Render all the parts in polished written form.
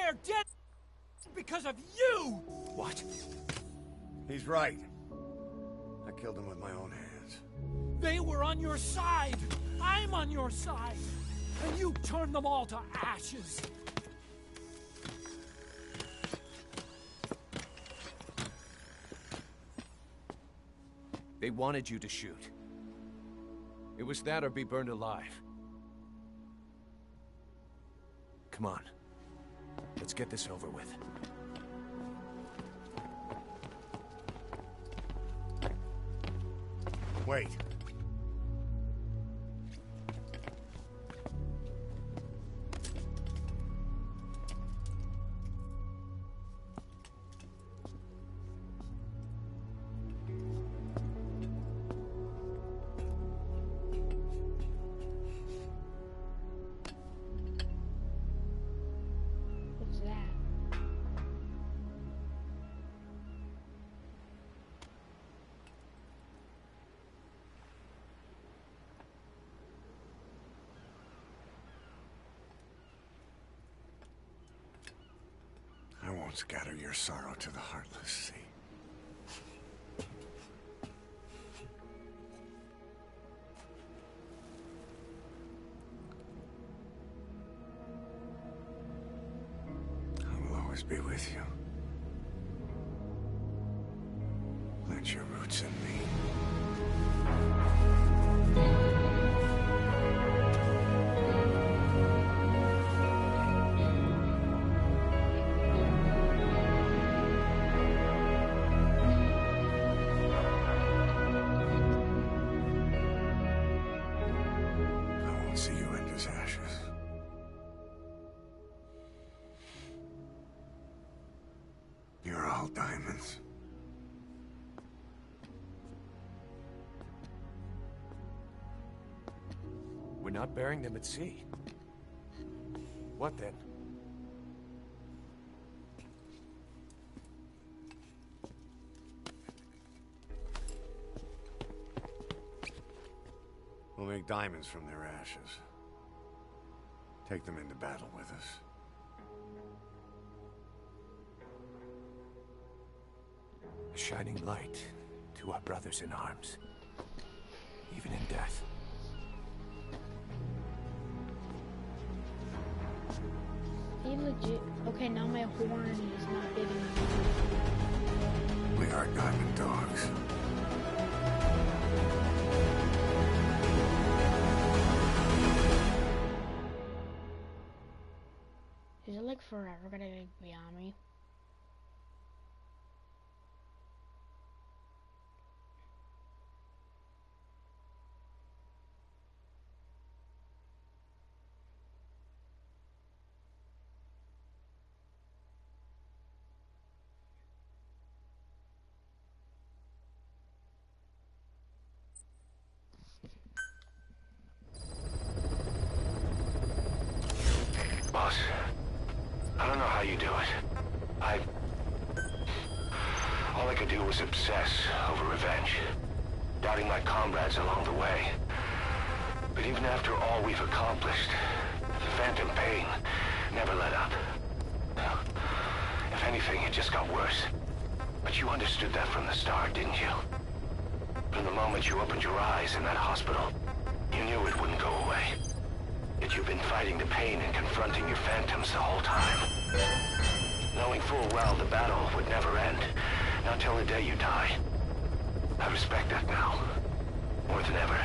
they're dead because of you! What? He's right. I killed him with my own hands. They were on your side! I'm on your side! And you turned them all to ashes! They wanted you to shoot. It was that or be burned alive. Come on. Let's get this over with. Wait. What's that? I won't scatter your sorrow to the heartless sea. I will always be with you. Plant your roots in me. I won't see you end as ashes. You're all diamonds. We're not burying them at sea. What then? We'll make diamonds from their ashes. Take them into battle with us. A shining light to our brothers in arms. Even in death. He legit. Okay, now my horn is not big enough. We are diamond dogs. Is it like forever gonna be on me? Boss, I don't know how you do it. All I could do was obsess over revenge, doubting my comrades along the way. But even after all we've accomplished, the phantom pain never let up. If anything, it just got worse. But you understood that from the start, didn't you? From the moment you opened your eyes in that hospital, you knew it wouldn't go away. Yet you've been fighting the pain and confronting your phantoms the whole time. Knowing full well the battle would never end, not till the day you die. I respect that now, more than ever.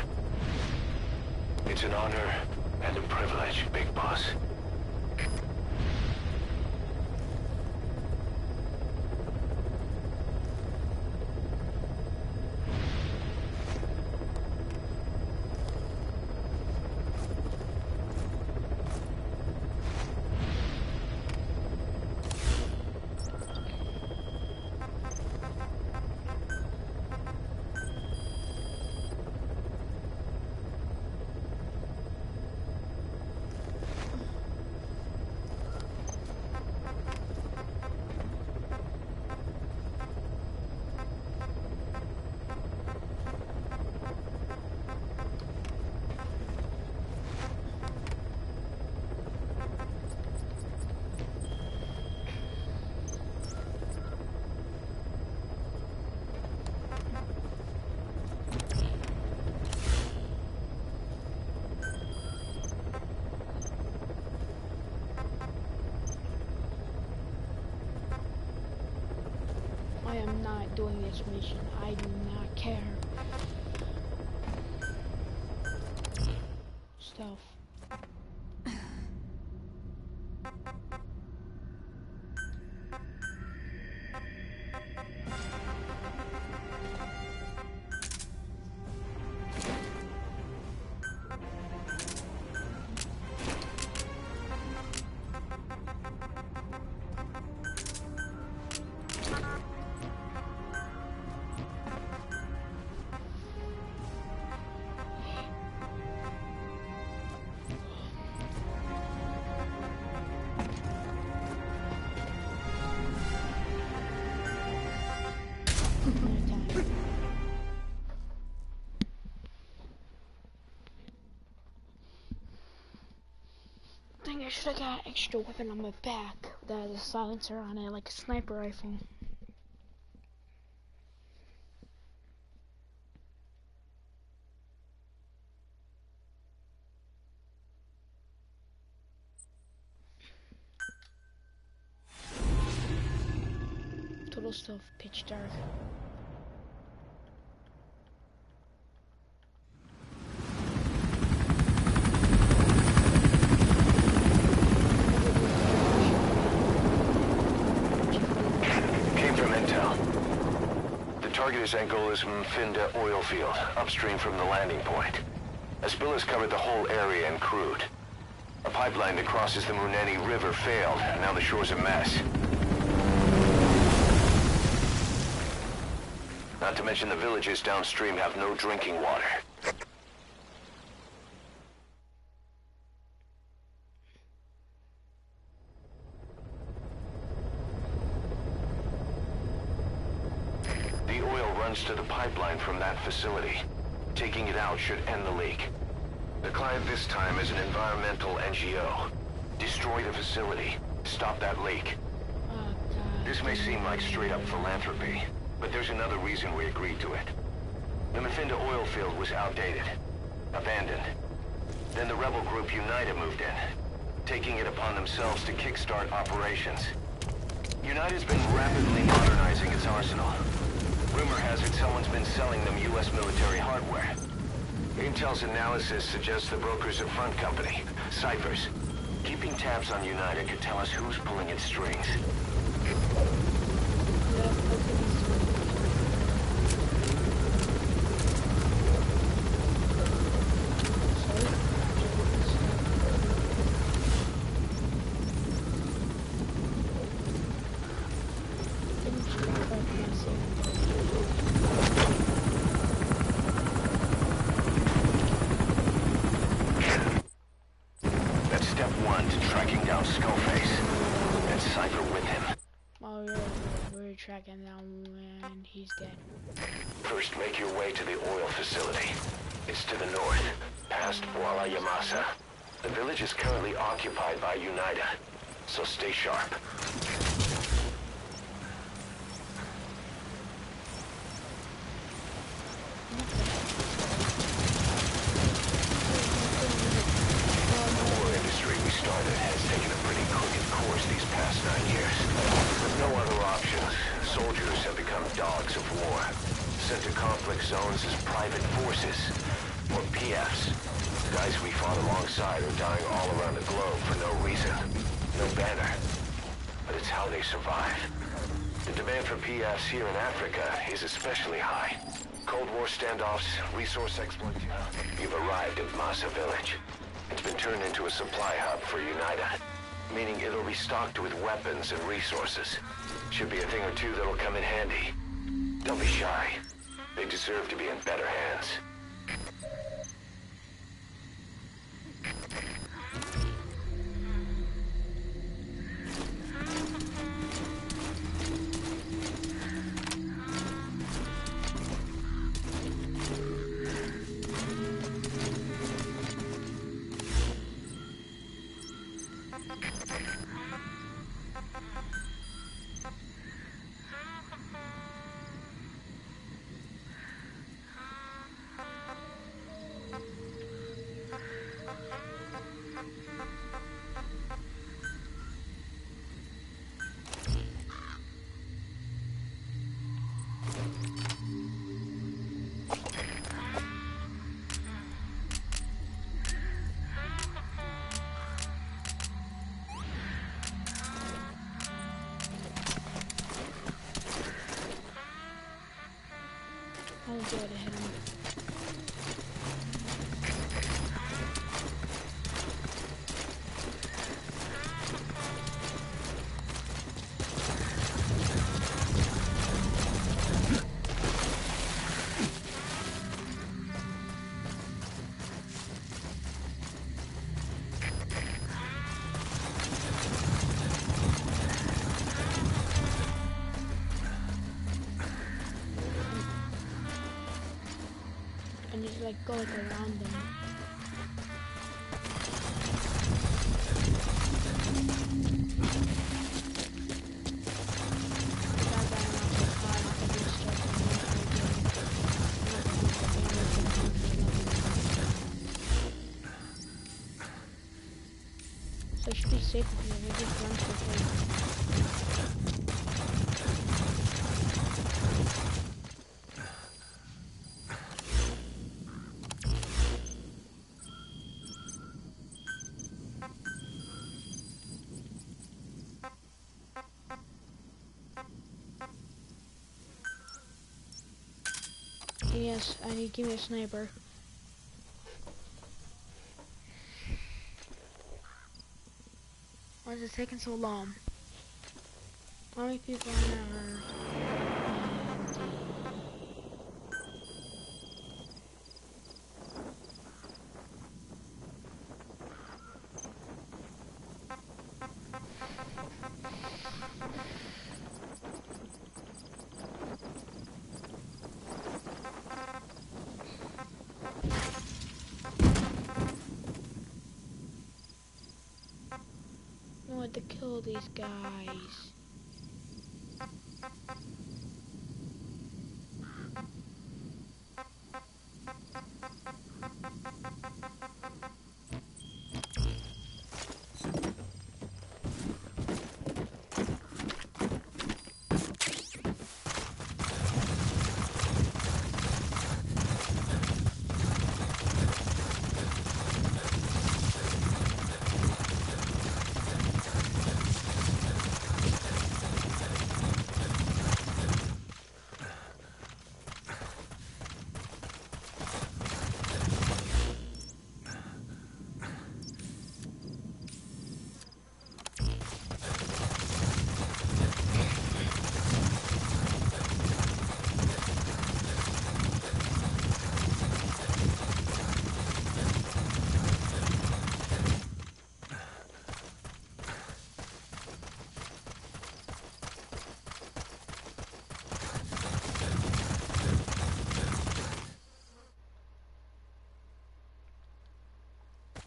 It's an honor and a privilege, Big Boss. am not doing this mission. I do not care. Stuff. I should have got an extra weapon on my back that has a silencer on it, like a sniper rifle. Total stuff, pitch dark. Target is Angola's Mfinda oil field, upstream from the landing point. Aspilla's covered the whole area and crude. A pipeline that crosses the Muneni River failed. Now the shore's a mess. Not to mention the villages downstream have no drinking water. To the pipeline from that facility. Taking it out should end the leak. The client this time is an environmental NGO. Destroy the facility. Stop that leak. Oh, God. This may seem like straight-up philanthropy, but there's another reason we agreed to it. The Mfinda oil field was outdated. Abandoned. Then the rebel group UNITA moved in, taking it upon themselves to kickstart operations. UNITA's been rapidly modernizing its arsenal. Rumor has it someone's been selling them U.S. military hardware. Intel's analysis suggests the broker's a front company, Cyphers. Keeping tabs on UNITA could tell us who's pulling its strings. Tracking down and he's dead. First, make your way to the oil facility. It's to the north, past Wala Yamasa. The village is currently occupied by UNITA, so stay sharp. The war industry we started has taken a pretty crooked course these past 9 years. With no other options, soldiers have become dogs of war, sent to conflict zones as private forces, or PFs. The guys we fought alongside are dying all around the globe for no reason. No banner. But it's how they survive. The demand for PFs here in Africa is especially high. Cold War standoffs, resource exploitation. You've arrived at Masa Village. It's been turned into a supply hub for UNITA, meaning it'll be stocked with weapons and resources. Should be a thing or two that'll come in handy. Don't be shy. They deserve to be in better hands. be able to hit him. And just like go like around them. So it should be safe if we just run to the place. Yes, I need to give me a sniper. Why is it taking so long? How many people are there? I want to kill these guys.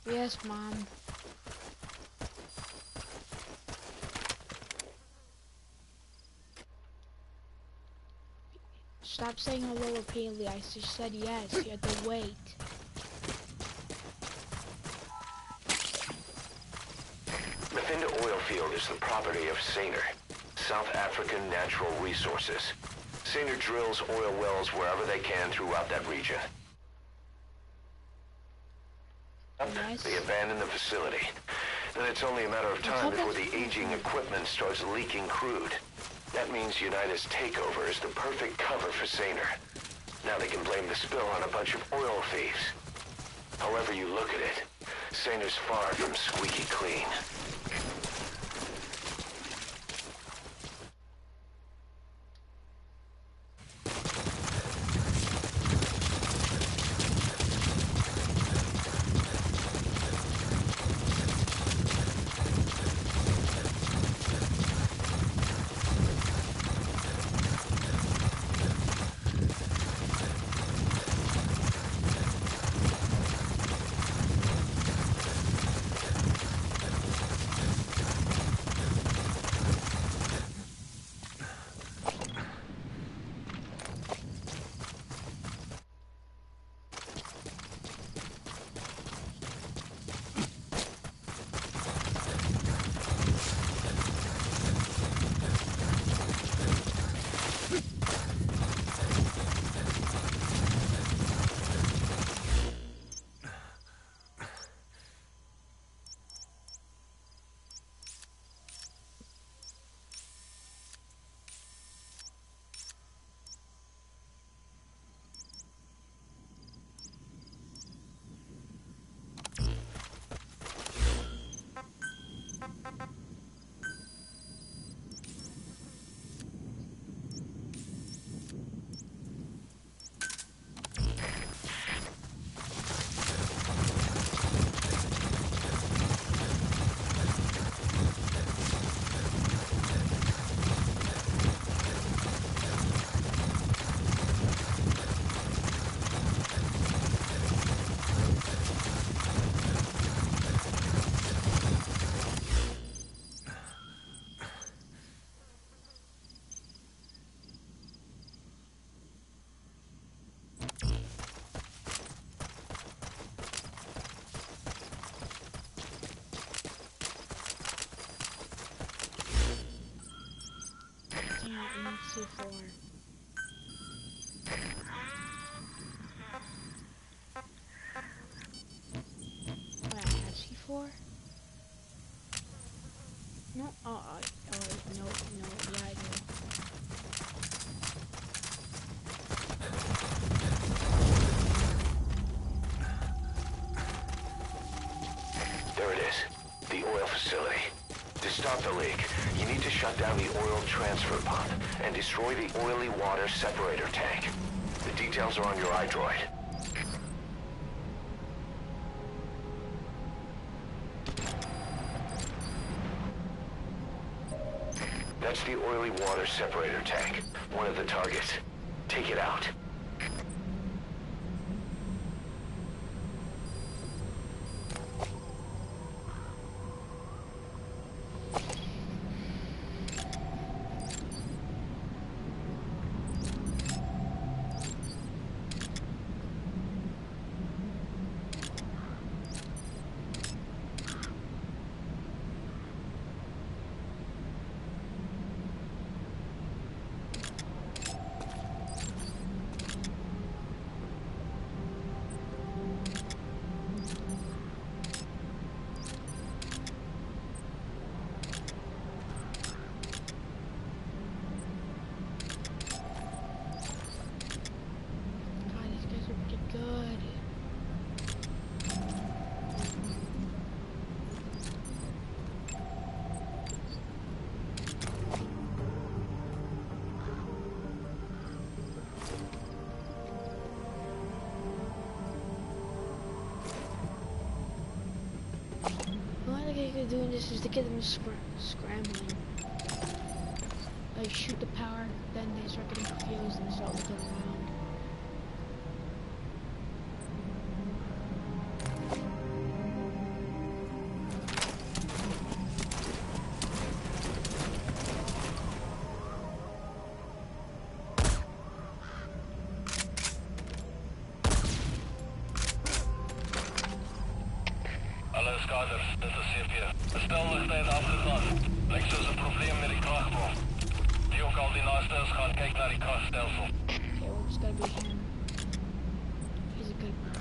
Yes, Mom. Stop saying hello repeatedly. I just said yes. You had to wait. The Finda oil field is the property of Saner, South African Natural Resources. Saner drills oil wells wherever they can throughout that region. Yes. They abandon the facility. Then it's only a matter of time before the aging equipment starts leaking crude. That means Unitas' takeover is the perfect cover for Saner. Now they can blame the spill on a bunch of oil thieves. However you look at it, Saner's far from squeaky clean. C4. Wait, I have C4? No, no, yeah, I do. There it is. The oil facility. To stop the leak, you need to shut down the oil transfer pump and destroy the oily water separator tank. The details are on your iDroid. That's the oily water separator tank, one of the targets. Take it out. God, these guys are pretty good. The only thing I could doing this is to get them scrambling. Like shoot the power, then they start getting confused and start looking around. Hallo skaders, dit is CP. Bestelligheid afgegaan. Lyk soos 'n probleem met die kragbron. Wie ook al die naaste is, gaan kyk na die kragstelsel. Okay, well, it's gotta be him. He's a good one.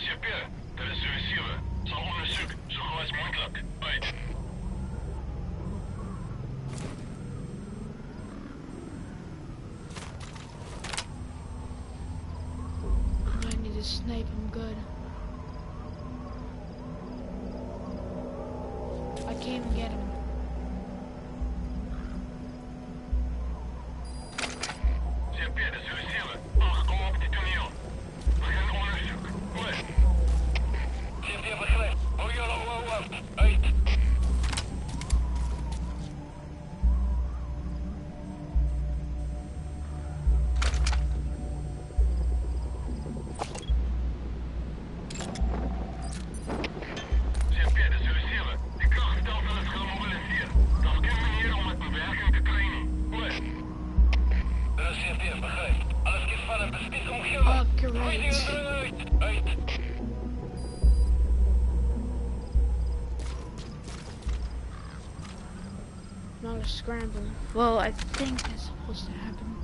CP, dit is 7. Sal ondersoek, so gou as moontlik. Uit. I need to snipe him good. I can't even get him. CP, dit is 7. Ag, kom op die toneel. Begin ondersoek. Goed. CP, begryp. Hou julle oë oop. Uit. CP, dit is 7. Die kragstelsel is gemobiliseer. Daar's geen manier om dit in werking te kry nie. Goed. Dit is CP, begryp. Alles skiet van 'n bestiese omgewing. Oh, Gooi die great. deur uit. Uit. Not a scramble. Well, I think that's supposed to happen.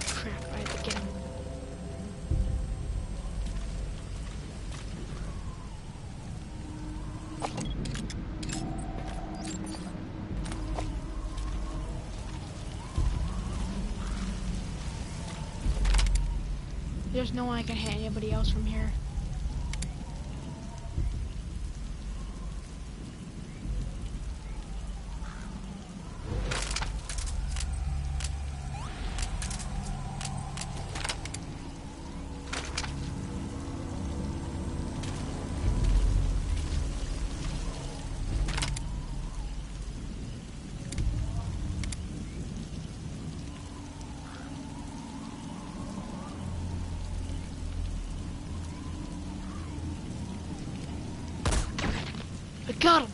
Crap, I have to get him. There's no way I can hit anybody else from here. got him.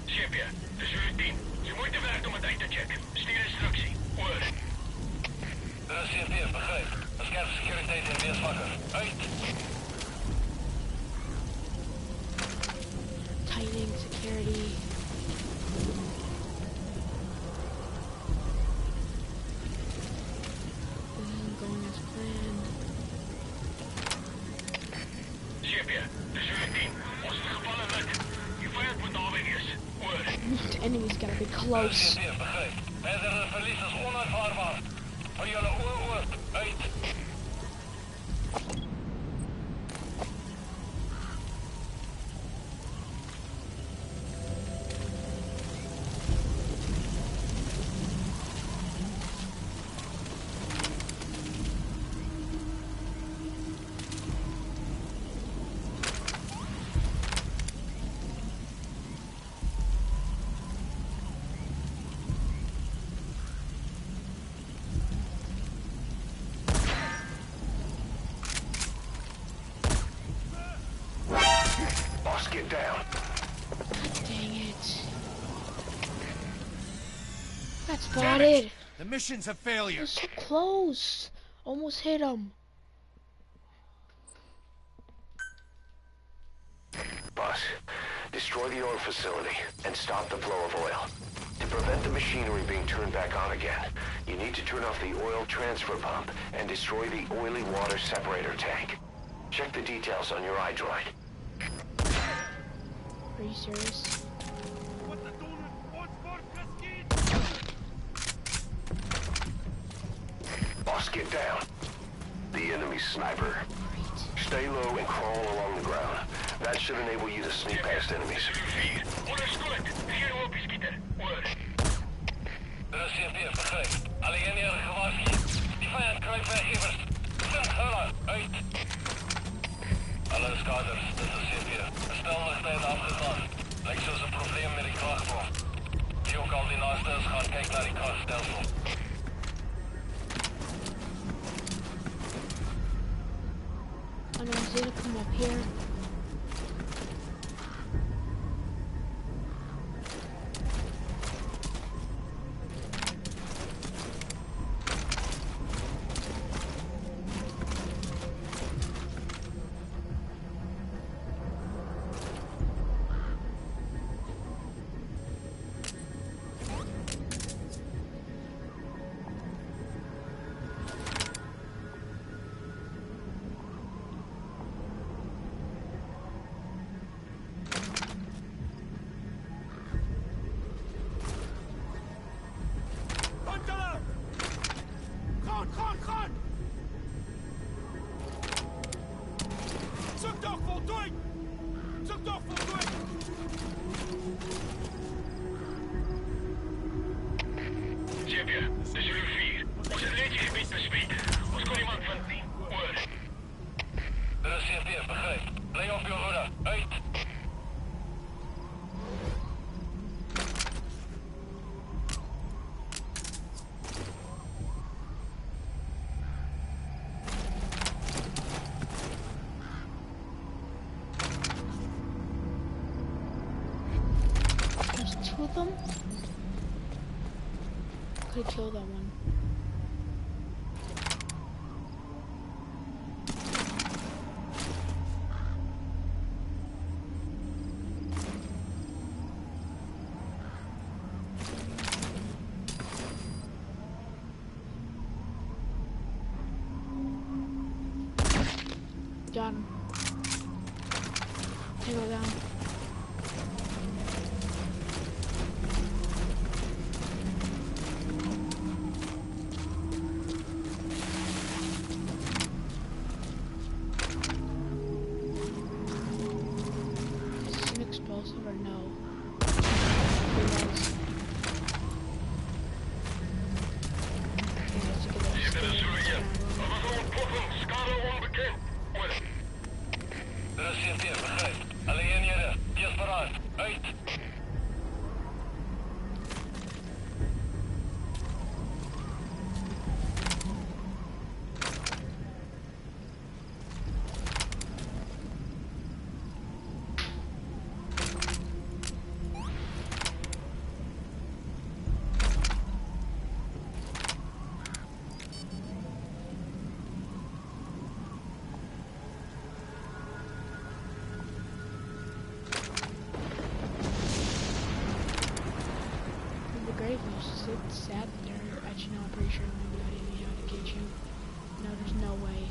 Shipje, de Zulu 10. Je moeite waard om het uit te checken. Stuur instructie. Oor. De CP, begrijp. Scherp securiteit en weersvakker. Uit. Tightening security. This isn't going as planned. Shipje, de Zulu 10. Ons is gevallen lid. Je vijand moet naby wees. Oor. The enemy's gotta be close. CP, begrijp. Verdere verlies is onaanvaardbaar. Hou julle oor oop. Uit. Boss, get down. Dang it. That's spotted. The mission's a failure. It was so close. Almost hit him. Boss, destroy the oil facility and stop the flow of oil. To prevent the machinery being turned back on again, you need to turn off the oil transfer pump and destroy the oily water separator tank. Check the details on your iDroid. Are you serious? Boss, get down. The enemy sniper. Great. Stay low and crawl along the ground. That should enable you to sneak past enemies. Zulu 4. Onderstoot. Geen opgeskieter. Oor. De CP, begrijp. Alle eenheden gewaarschuwd. Die vijand kruipt weg immers. Sint hulle. Uit. Alle skaders, dit is CP. Bestelligheid afgeslaan. Lijkt soos een probleem met die krachtbron. Wie ook al die naaste is, gaan kyk naar die krachtstelsel. I know he's gonna come up here. Shipje, de Zulu 4. Ons het reeds gebied bespied. Ons kon iemand vinden nie. Oor. De CP, begrijp. Bly op jou hoede. Uit. There's two of them. Could kill that one. Got him. Tango down. Explosive or no? Shipje, de Zulu 1. Er was een ontploffing. Schade onbekend. Oor. De CP, begrijp. Alle eenheden Actually, no, I'm pretty sure I'm gonna be able to get you. No, there's no way.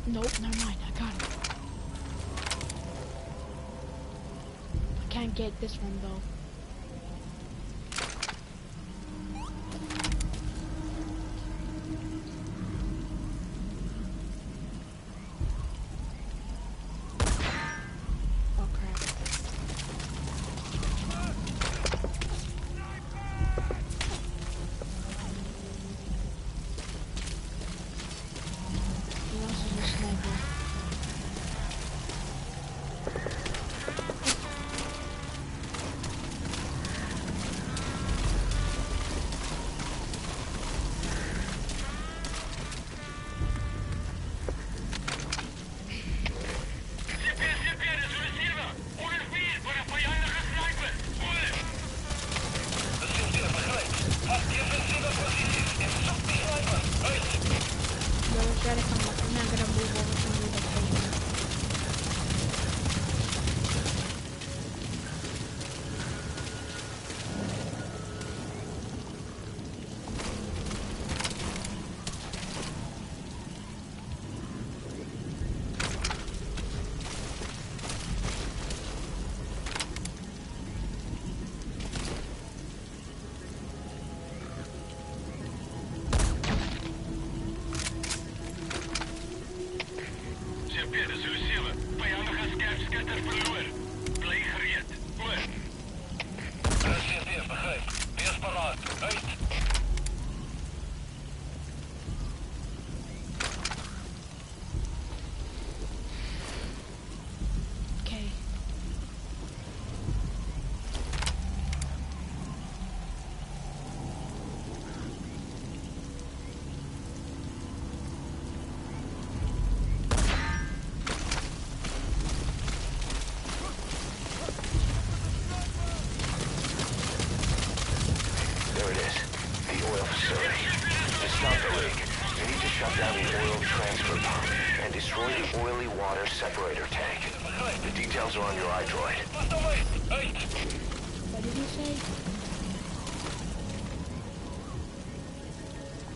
Nope, never mind. I got it. I can't get this one though. Separator tank. The details are on your iDroid. What did he say?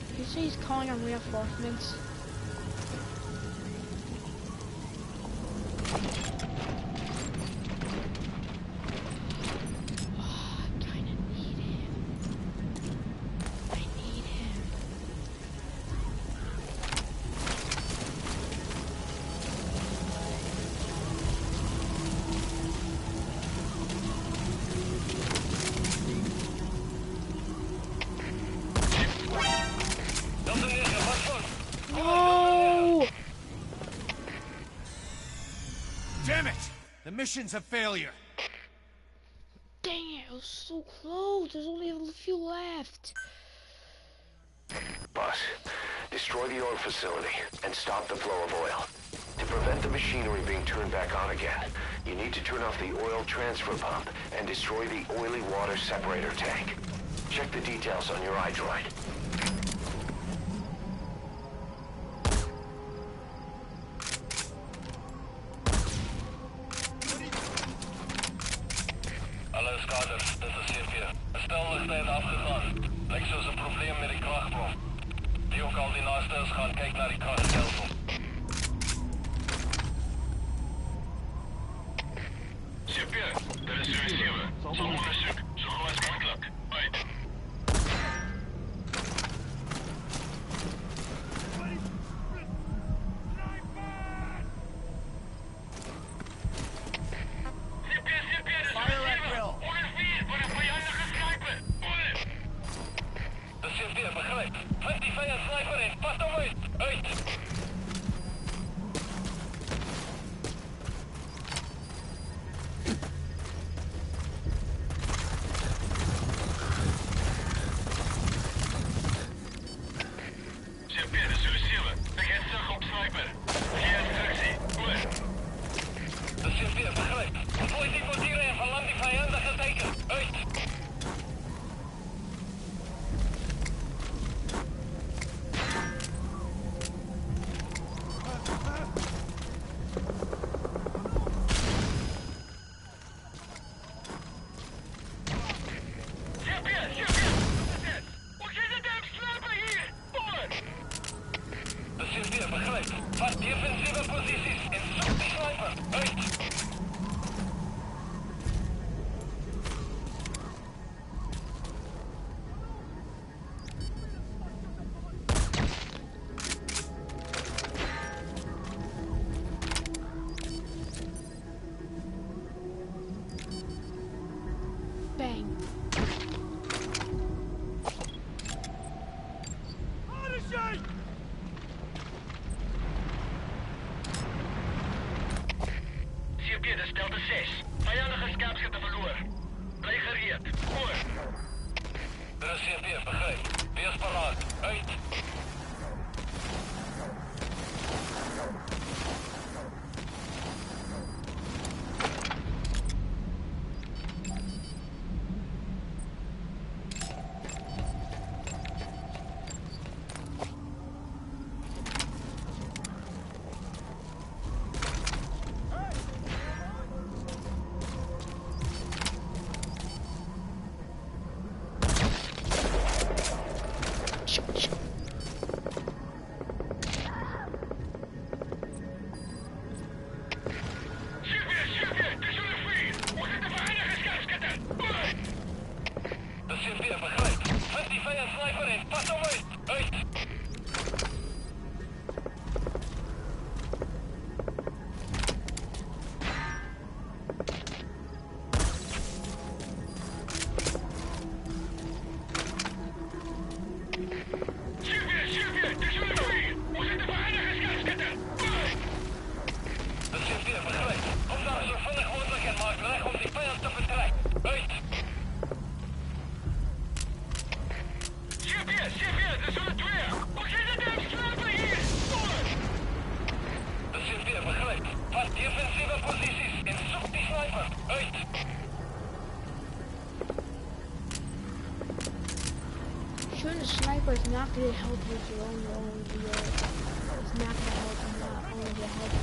Did he say he's calling on reinforcements? Mission's a failure. Dang it, it was so close. There's only a few left. Boss, destroy the oil facility and stop the flow of oil. To prevent the machinery being turned back on again, you need to turn off the oil transfer pump and destroy the oily water separator tank. Check the details on your iDroid. 6. Vijandige scherpschutter verloor. Bly gereed. Oor. Er is CP, begryp. Wees paraat. Uit. Sure, the sniper is not going to help with your own video. It's not going to help you, not only to help you.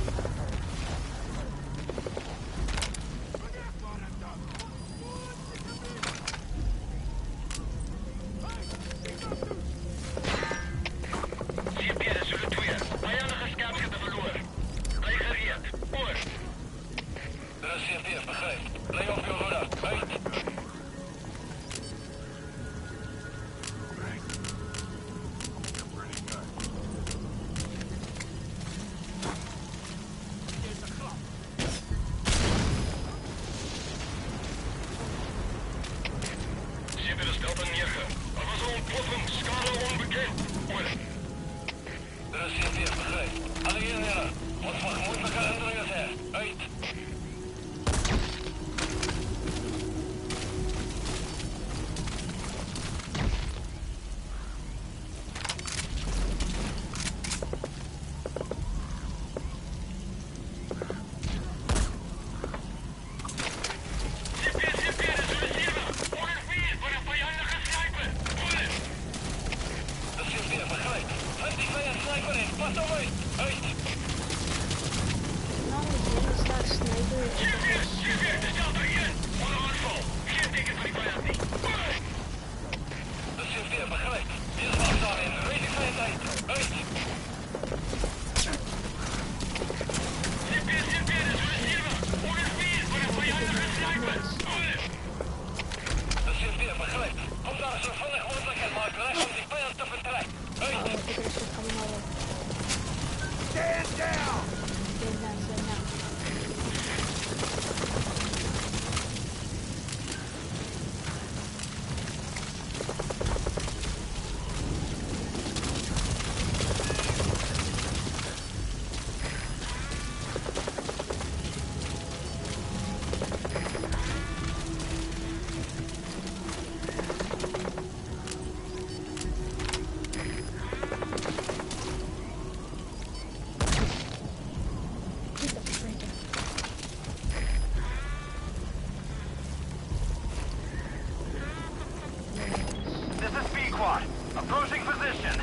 Approaching position.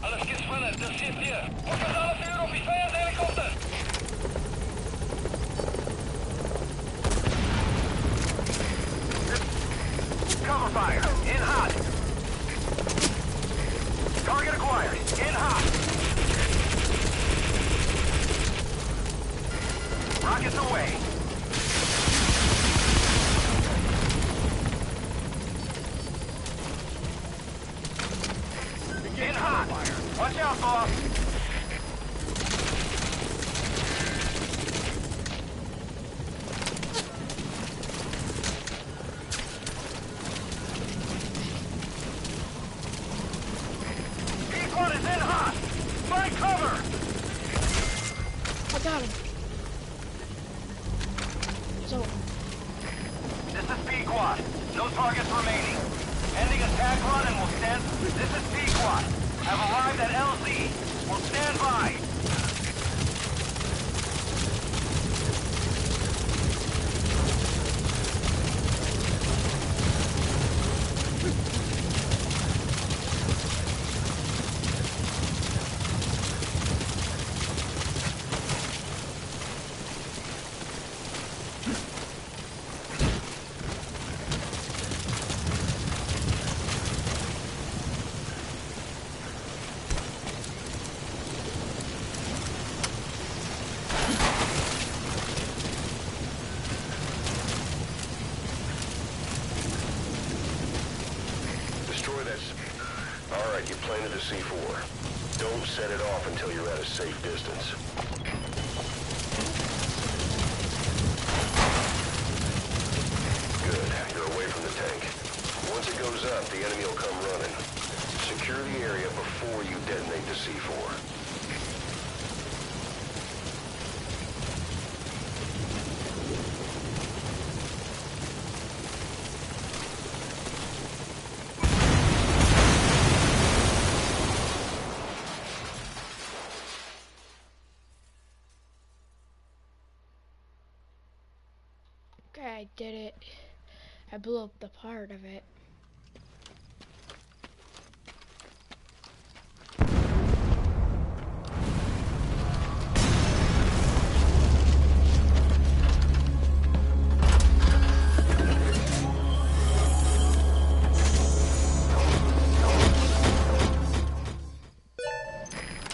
Alles geht schneller, das steht hier. Und für alle Führer auf die Feuerhelikopter. Cover fire, in hot. Target acquired, in hot. Rockets away. In hot. Watch out, boss. P1 is in hot. Find cover. I got him. command. This is Pequot. Have arrived at LZ. Will stand by. Alright, you planted the C4. Don't set it off until you're at a safe distance. Good, you're away from the tank. Once it goes up, the enemy will come running. Secure the area before you detonate the C4. Okay, I did it. I blew up the part of it.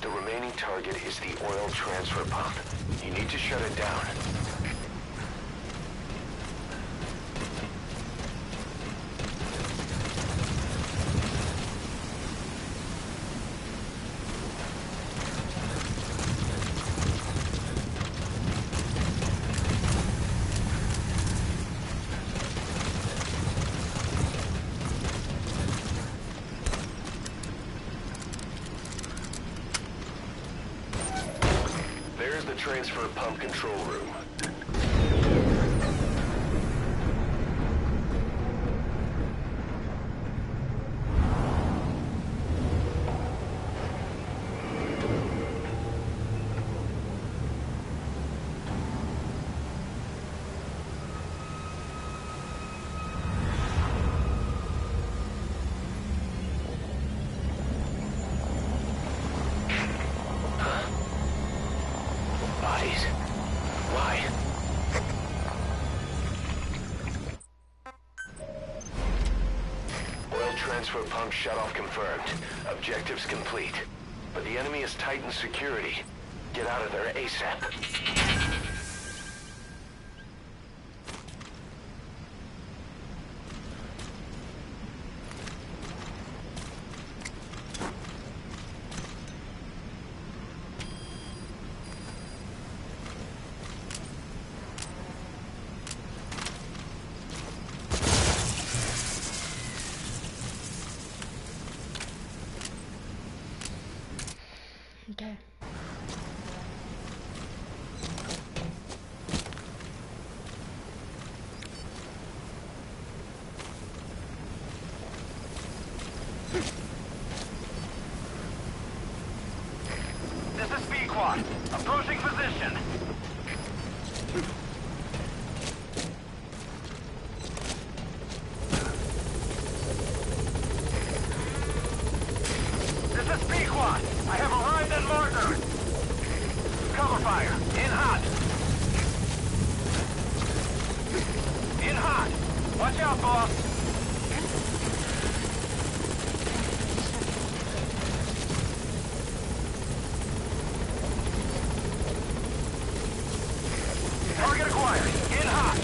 The remaining target is the oil transfer pump. You need to shut it down. There's the transfer pump control room. Bodies? Why? Oil transfer pump shut-off confirmed. Objectives complete. But the enemy has tightened security. Get out of there ASAP. Okay. This is Pequot. Approaching position. This is Pequot. I have arrived at marker. Cover fire. In hot. In hot. Watch out, boss. Target acquired. In hot.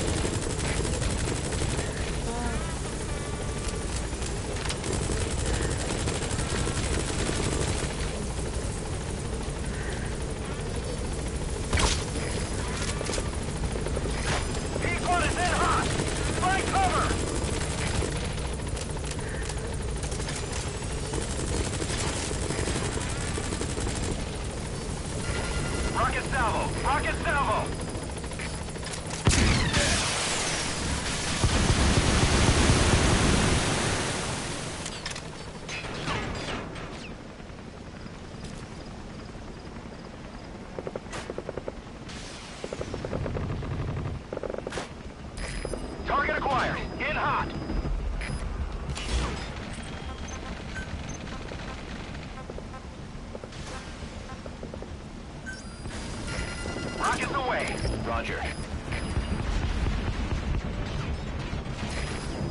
Pequot is in hot. Find cover. Rocket salvo. Rocket salvo. Roger.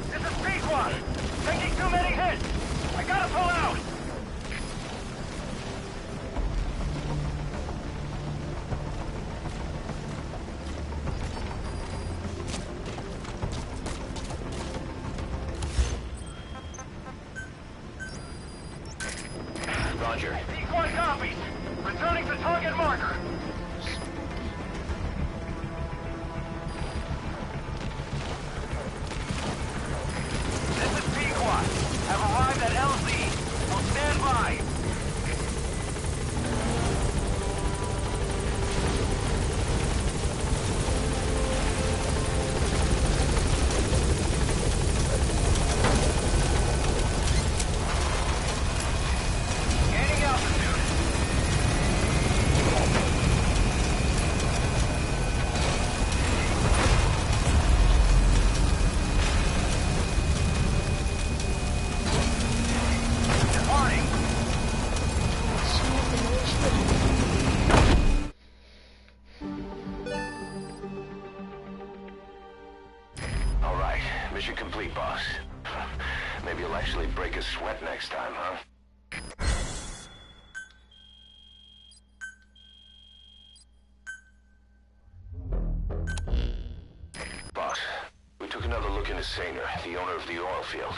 This is Pequod! Taking too many hits! I gotta pull out! Roger. Pequod copies! Returning to target marker! This is Pequod. Have arrived at LZ. Will stand by. Gaining altitude. Departing. All right, mission complete, boss. Maybe you'll actually break a sweat next time, huh? Boss, we took another look into Sainer, the owner of the oil field.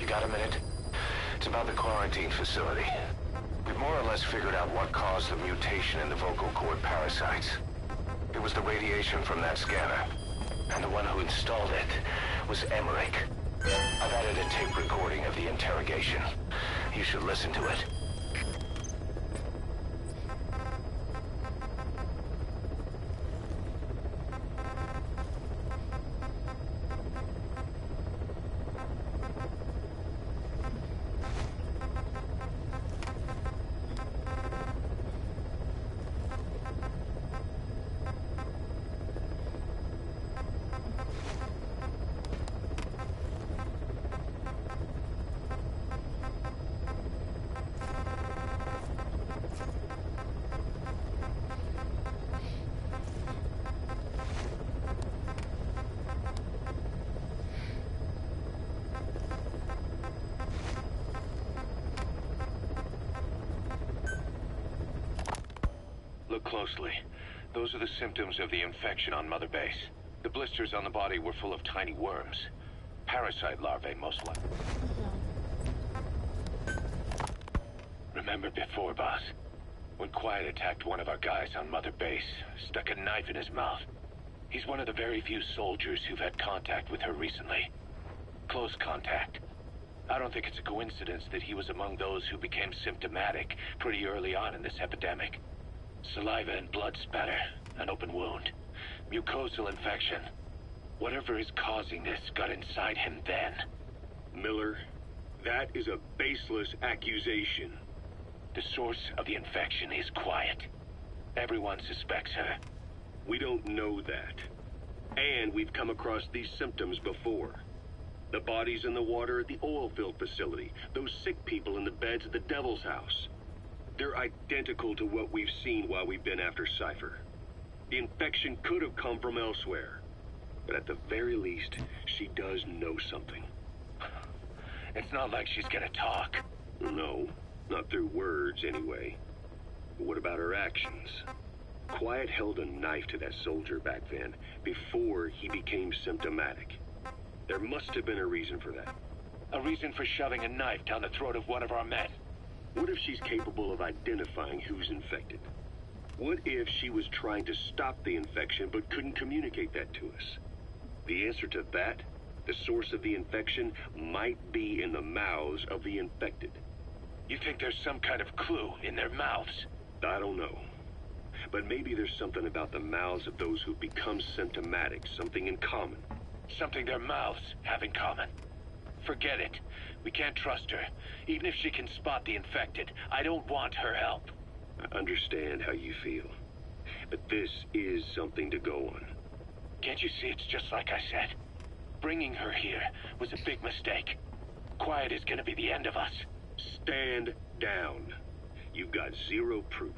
You got a minute? It's about the quarantine facility. We've more or less figured out what caused the mutation in the vocal cord parasites. It was the radiation from that scanner. And the one who installed it was Emmerich. I've added a tape recording of the interrogation. You should listen to it. Look closely. Those are the symptoms of the infection on Mother Base. The blisters on the body were full of tiny worms. Parasite larvae, most likely. Remember before, boss? When Quiet attacked one of our guys on Mother Base, stuck a knife in his mouth. He's one of the very few soldiers who've had contact with her recently. Close contact. I don't think it's a coincidence that he was among those who became symptomatic pretty early on in this epidemic. Saliva and blood spatter, an open wound, mucosal infection. Whatever is causing this got inside him then. Miller, that is a baseless accusation. The source of the infection is Quiet. Everyone suspects her. We don't know that. And we've come across these symptoms before. The bodies in the water at the oil field facility, those sick people in the beds at the Devil's House. They're identical to what we've seen while we've been after Cypher. The infection could have come from elsewhere. But at the very least, she does know something. It's not like she's gonna talk. No, not through words anyway. But what about her actions? Quiet held a knife to that soldier back then, before he became symptomatic. There must have been a reason for that. A reason for shoving a knife down the throat of one of our men. What if she's capable of identifying who's infected? What if she was trying to stop the infection but couldn't communicate that to us? The answer to that, the source of the infection, might be in the mouths of the infected. You think there's some kind of clue in their mouths? I don't know. But maybe there's something about the mouths of those who've become symptomatic, something in common. Something their mouths have in common. Forget it. We can't trust her. Even if she can spot the infected, I don't want her help. I understand how you feel. But this is something to go on. Can't you see it's just like I said? Bringing her here was a big mistake. Quiet is gonna be the end of us. Stand down. You've got zero proof.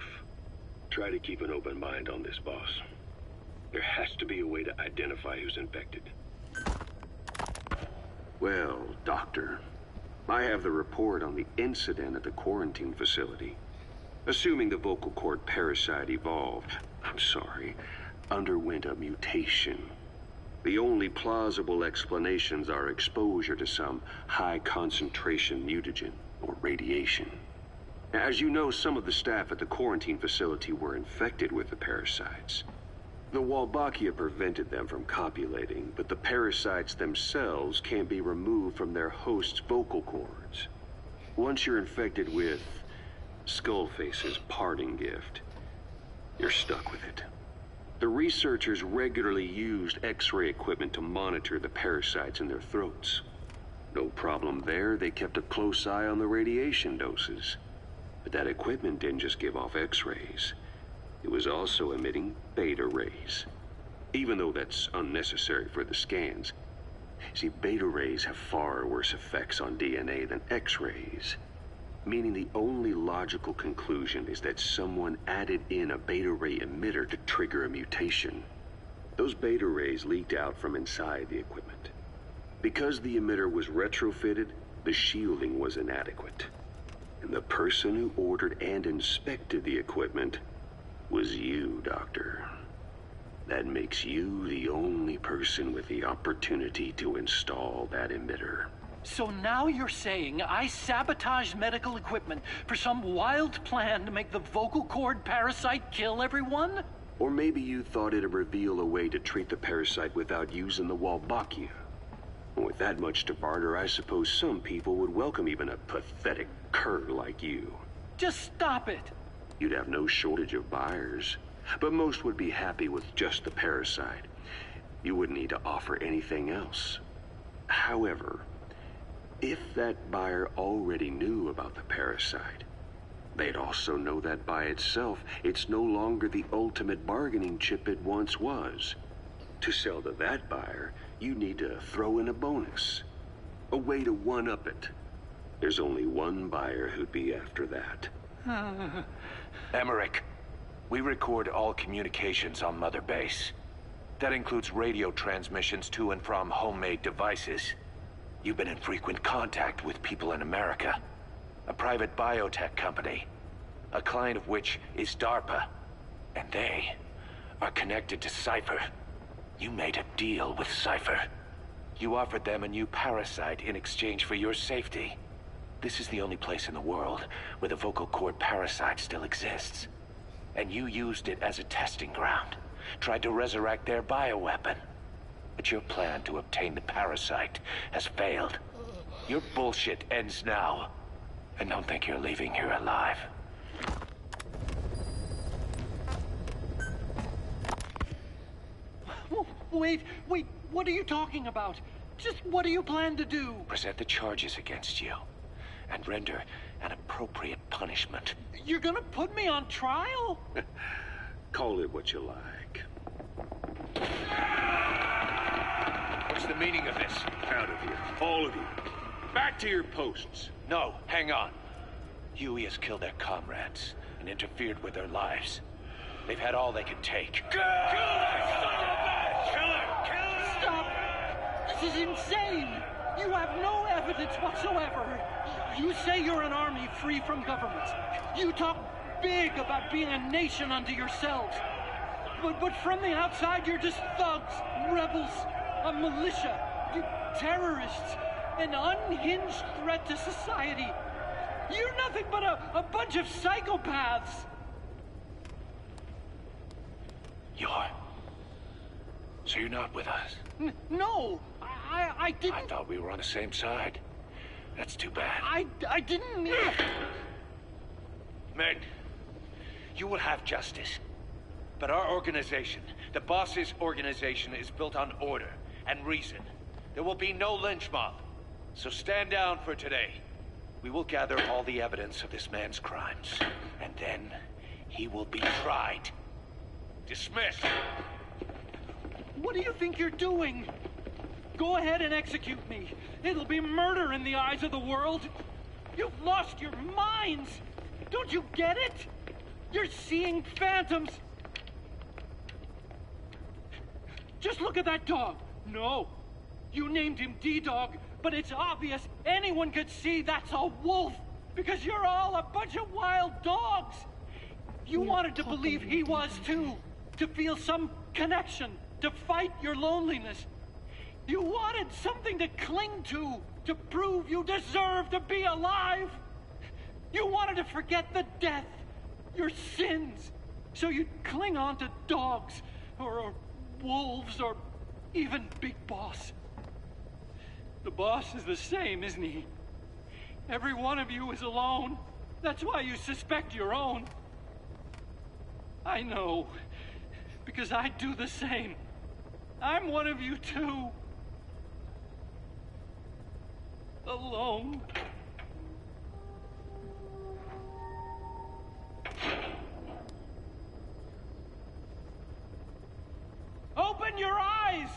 Try to keep an open mind on this, boss. There has to be a way to identify who's infected. Well, Doctor, I have the report on the incident at the quarantine facility. Assuming the vocal cord parasite underwent a mutation. The only plausible explanations are exposure to some high-concentration mutagen, or radiation. As you know, some of the staff at the quarantine facility were infected with the parasites. The Wolbachia prevented them from copulating, but the parasites themselves can't be removed from their host's vocal cords. Once you're infected with Skullface's parting gift, you're stuck with it. The researchers regularly used X-ray equipment to monitor the parasites in their throats. No problem there, they kept a close eye on the radiation doses. But that equipment didn't just give off X-rays. It was also emitting beta rays. Even though that's unnecessary for the scans. See, beta rays have far worse effects on DNA than X-rays. Meaning the only logical conclusion is that someone added in a beta ray emitter to trigger a mutation. Those beta rays leaked out from inside the equipment. Because the emitter was retrofitted, the shielding was inadequate. And the person who ordered and inspected the equipment was you, Doctor. That makes you the only person with the opportunity to install that emitter. So now you're saying I sabotaged medical equipment for some wild plan to make the vocal cord parasite kill everyone? Or maybe you thought it'd reveal a way to treat the parasite without using the Wolbachia. With that much to barter, I suppose some people would welcome even a pathetic cur like you. Just stop it! You'd have no shortage of buyers, but most would be happy with just the parasite. You wouldn't need to offer anything else. However, if that buyer already knew about the parasite, they'd also know that by itself, it's no longer the ultimate bargaining chip it once was. To sell to that buyer, you need to throw in a bonus. A way to one-up it. There's only one buyer who'd be after that. Emmerich, we record all communications on Mother Base. That includes radio transmissions to and from homemade devices. You've been in frequent contact with people in America. A private biotech company. A client of which is DARPA. And they are connected to Cypher. You made a deal with Cypher. You offered them a new parasite in exchange for your safety. This is the only place in the world where the vocal cord parasite still exists. And you used it as a testing ground. Tried to resurrect their bioweapon. But your plan to obtain the parasite has failed. Your bullshit ends now. And don't think you're leaving here alive. Wait, what are you talking about? Just what do you plan to do? Present the charges against you. And render an appropriate punishment. You're gonna put me on trial? Call it what you like. What's the meaning of this? Out of here. All of you. Back to your posts. No, hang on. Huey has killed their comrades and interfered with their lives. They've had all they could take. Stop! This is insane! You have no evidence whatsoever. You say you're an army free from governments. You talk big about being a nation unto yourselves. But from the outside, you're just thugs, rebels, a militia, you terrorists, an unhinged threat to society. You're nothing but a bunch of psychopaths. So you're not with us? No, I didn't... I thought we were on the same side. That's too bad. I didn't... Men, you will have justice. But our organization, the boss's organization, is built on order and reason. There will be no lynch mob. So stand down for today. We will gather all the evidence of this man's crimes, and then he will be tried. Dismissed. What do you think you're doing? Go ahead and execute me. It'll be murder in the eyes of the world. You've lost your minds. Don't you get it? You're seeing phantoms. Just look at that dog. No. You named him D-Dog, but it's obvious anyone could see that's a wolf because you're all a bunch of wild dogs. You wanted to believe he was too, to feel some connection, to fight your loneliness. You wanted something to cling to prove you deserve to be alive. You wanted to forget the death, your sins, so you'd cling on to dogs, or wolves, or even Big Boss. The boss is the same, isn't he? Every one of you is alone. That's why you suspect your own. I know, because I do the same. I'm one of you too. Alone. Open your eyes!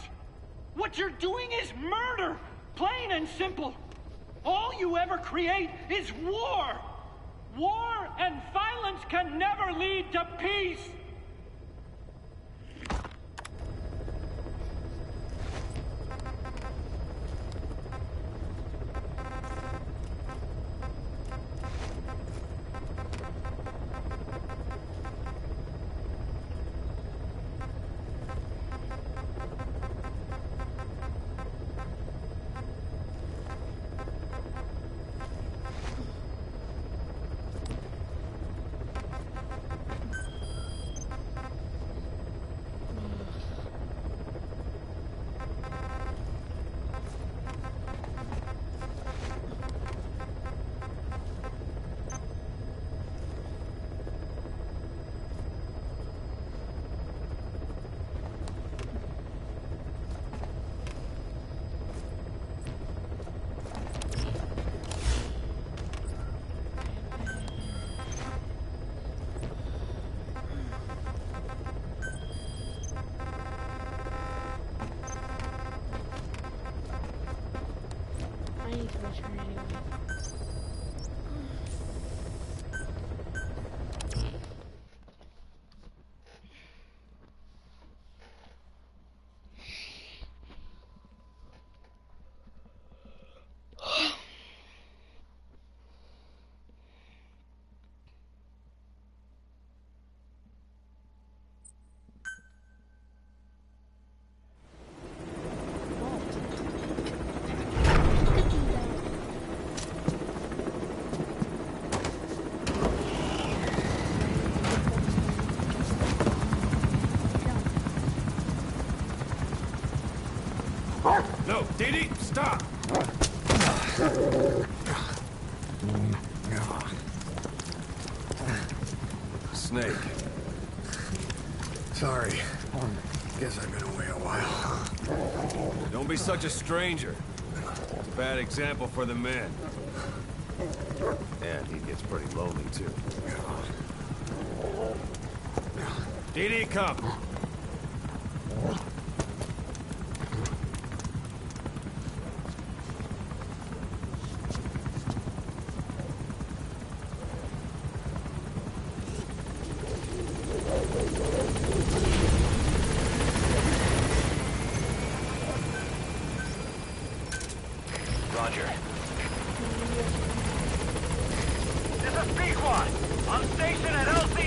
What you're doing is murder! Plain and simple. All you ever create is war. War and violence can never lead to peace. I need to return anyway. No, Didi, stop! Snake. Sorry. Guess I've been away a while. Don't be such a stranger. It's a bad example for the men. And he gets pretty lonely, too. Didi, come! Roger. This is Pequod, on station at LZ.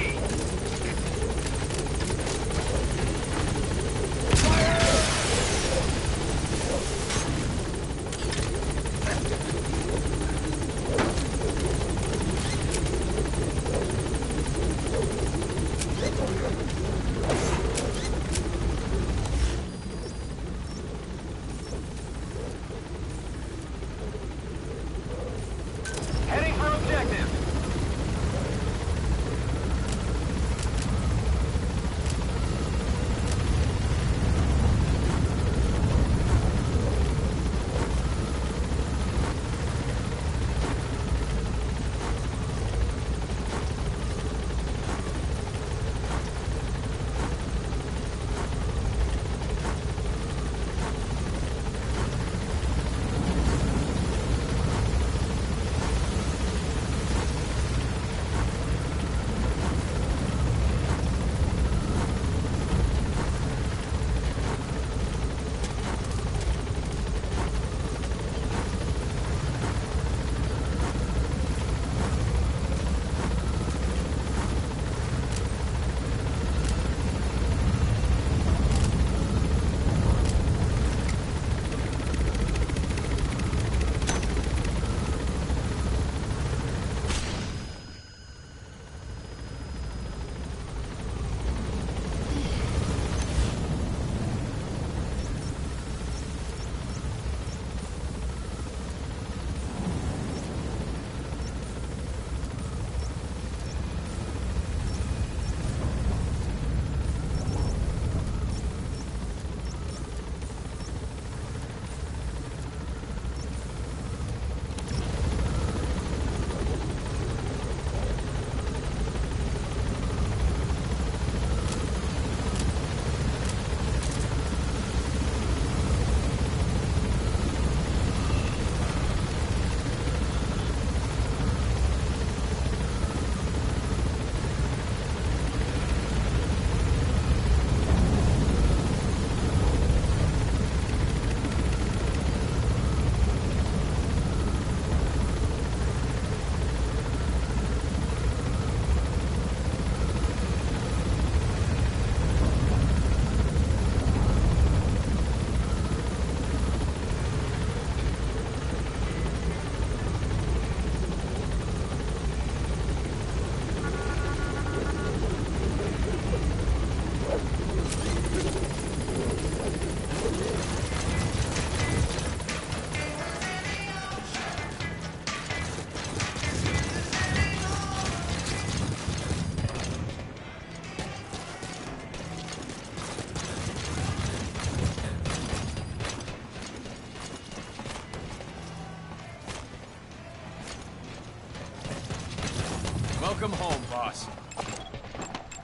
Welcome home, boss.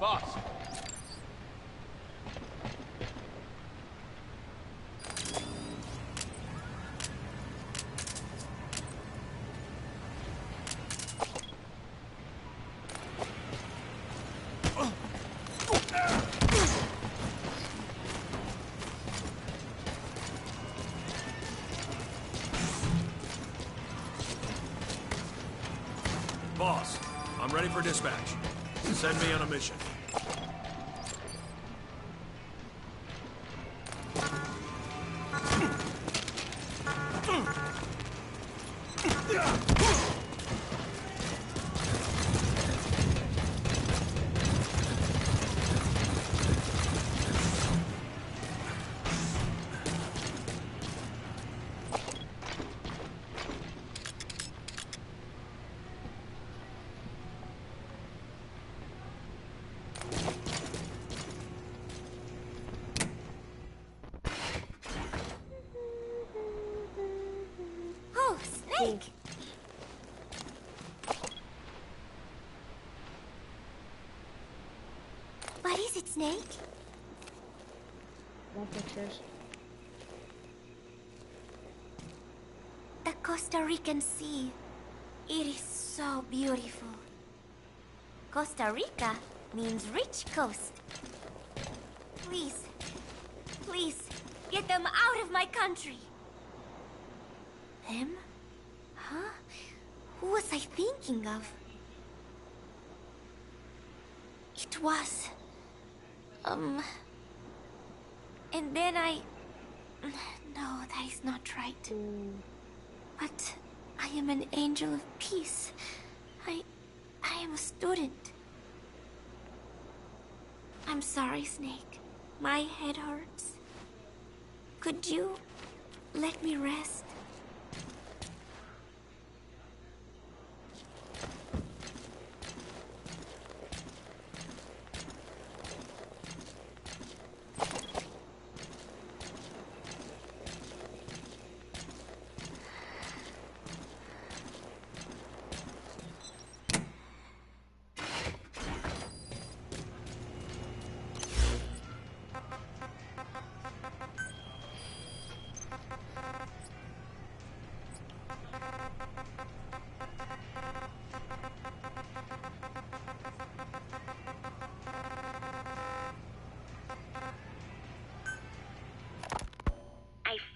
Boss. Boss, I'm ready for dispatch. Send me on a mission. Snake! What is it, Snake? More pictures. The Costa Rican Sea. It is so beautiful. Costa Rica means rich coast. Please, please, get them out of my country. Them? Huh? Who was I thinking of? It was... And then I... No, that is not right. But I am an angel of peace. I am a student. I'm sorry, Snake. My head hurts. Could you let me rest?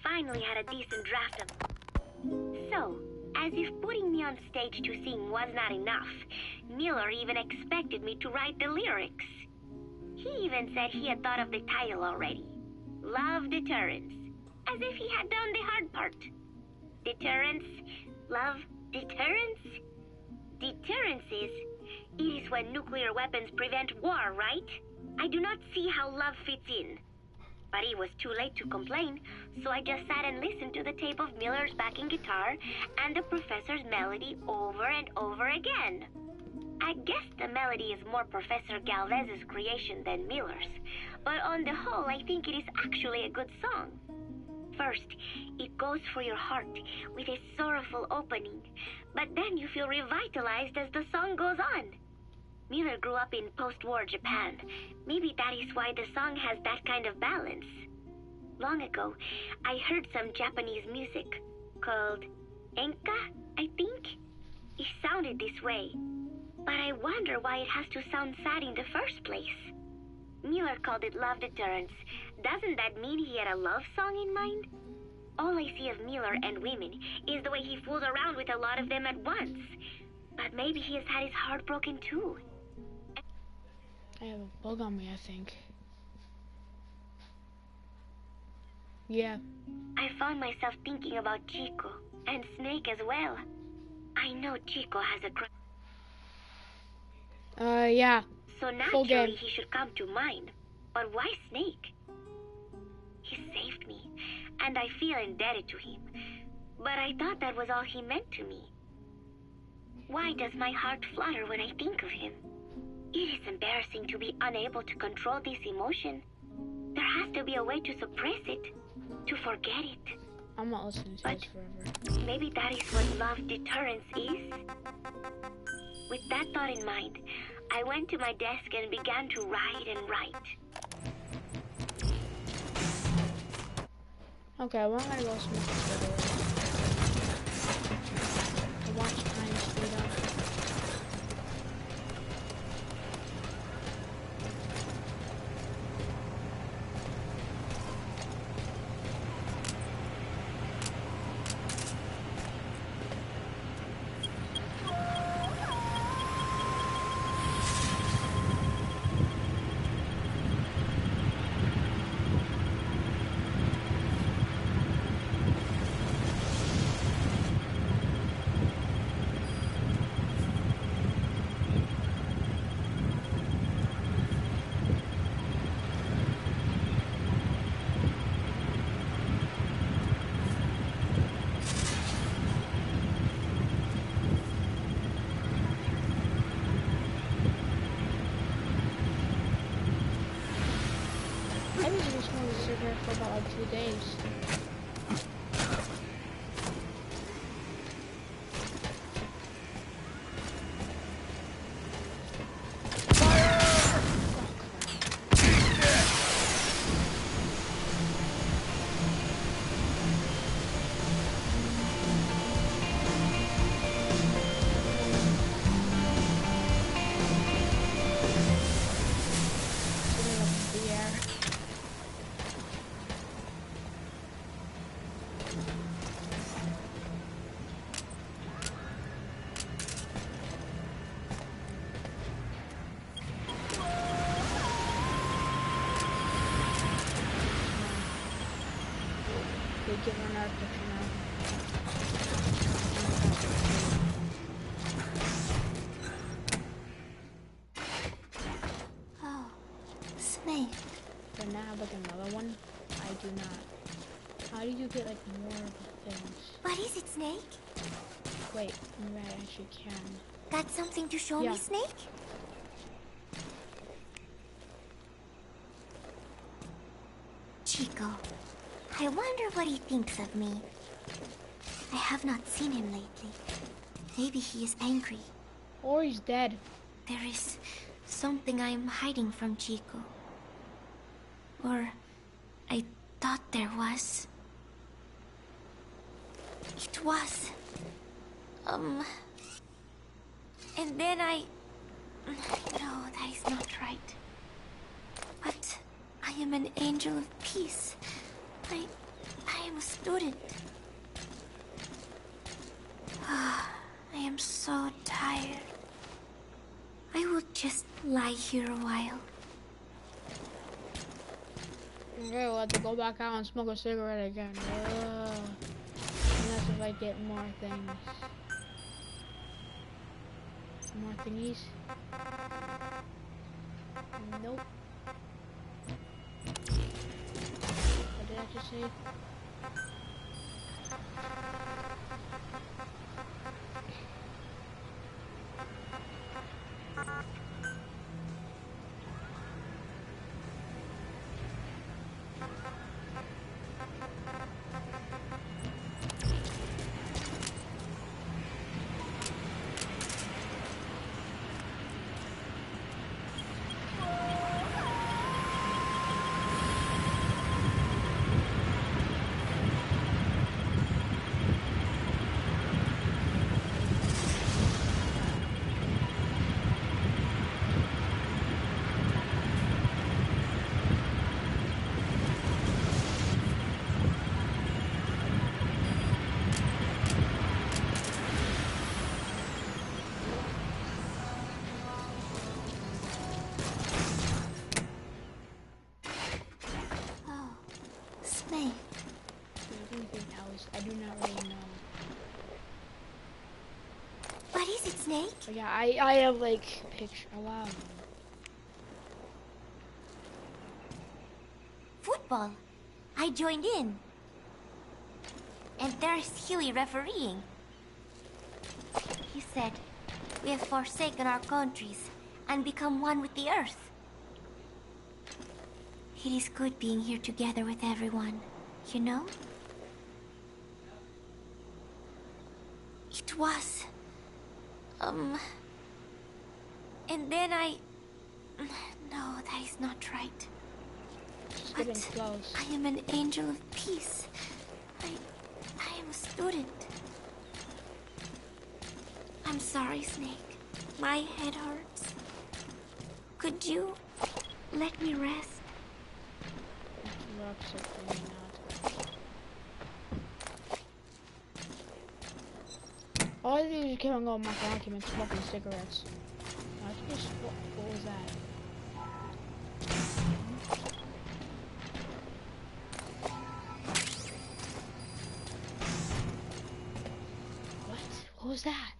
Finally had a decent draft of... So, as if putting me on stage to sing was not enough, Miller even expected me to write the lyrics. He even said he had thought of the title already. Love Deterrence. As if he had done the hard part. Deterrence? Love? Deterrence? Deterrence it is when nuclear weapons prevent war, right? I do not see how love fits in. But it was too late to complain, so I just sat and listened to the tape of Miller's backing guitar and the professor's melody over and over again. I guess the melody is more Professor Galvez's creation than Miller's, but on the whole, I think it is actually a good song. First, it goes for your heart with a sorrowful opening, but then you feel revitalized as the song goes on. Miller grew up in post-war Japan. Maybe that is why the song has that kind of balance. Long ago, I heard some Japanese music called enka, I think. It sounded this way, but I wonder why it has to sound sad in the first place. Miller called it Love Deterrence. Doesn't that mean he had a love song in mind? All I see of Miller and women is the way he fools around with a lot of them at once. But maybe he has had his heart broken too. I have a bug on me, I think. Yeah. I found myself thinking about Chico and Snake as well. I know Chico has a crush. Yeah. So naturally he should come to mind. But why Snake? He saved me, and I feel indebted to him. But I thought that was all he meant to me. Why does my heart flutter when I think of him? It is embarrassing to be unable to control this emotion. There has to be a way to suppress it, to forget it. I'm not listening to this forever. Maybe that is what love deterrence is. With that thought in mind, I went to my desk and began to write and write. Okay, well, I'm gonna go smoke a cigarette. Watch time speed up. For about like 2 days. Get one out picture now. Oh, snake. But now have like another one? I do not. How do you get like more of the things? What is it, Snake? Wait, maybe I actually can. Got something to show me, Snake? Chico. I wonder what he thinks of me. I have not seen him lately. Maybe he is angry. Or he's dead. There is something I am hiding from Chico. Or I thought there was. It was. And then No, that is not right. But I am an angel of peace. I am a student. I am so tired. I will just lie here a while. Okay, we'll have to go back out and smoke a cigarette again. Unless if I get more things. More thingies? Nope. What did I just say? I do not really know. What is it, Snake? But yeah, I have like picture. Oh, wow. Football. I joined in. And there's Huey refereeing. He said, we have forsaken our countries and become one with the earth. It is good being here together with everyone, you know? And then I... No, that is not right. She's But getting close. I am an angel of peace. I am a student. I'm sorry, Snake. My head hurts. Could you let me rest? All I do is killing all my documents, smoking cigarettes. What was that? What was that?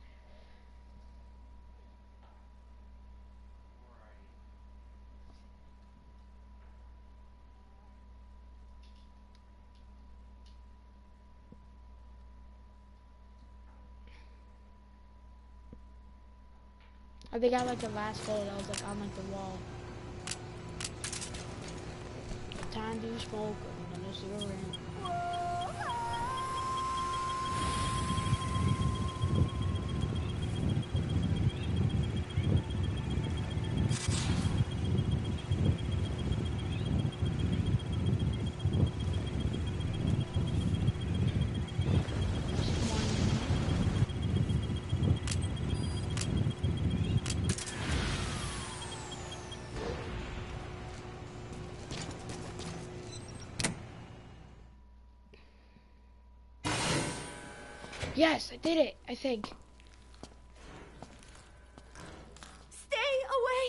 I think I like the last photo that was like on like the wall. What time do you smoke? Another cigarette. Yes, I did it, I think. Stay away!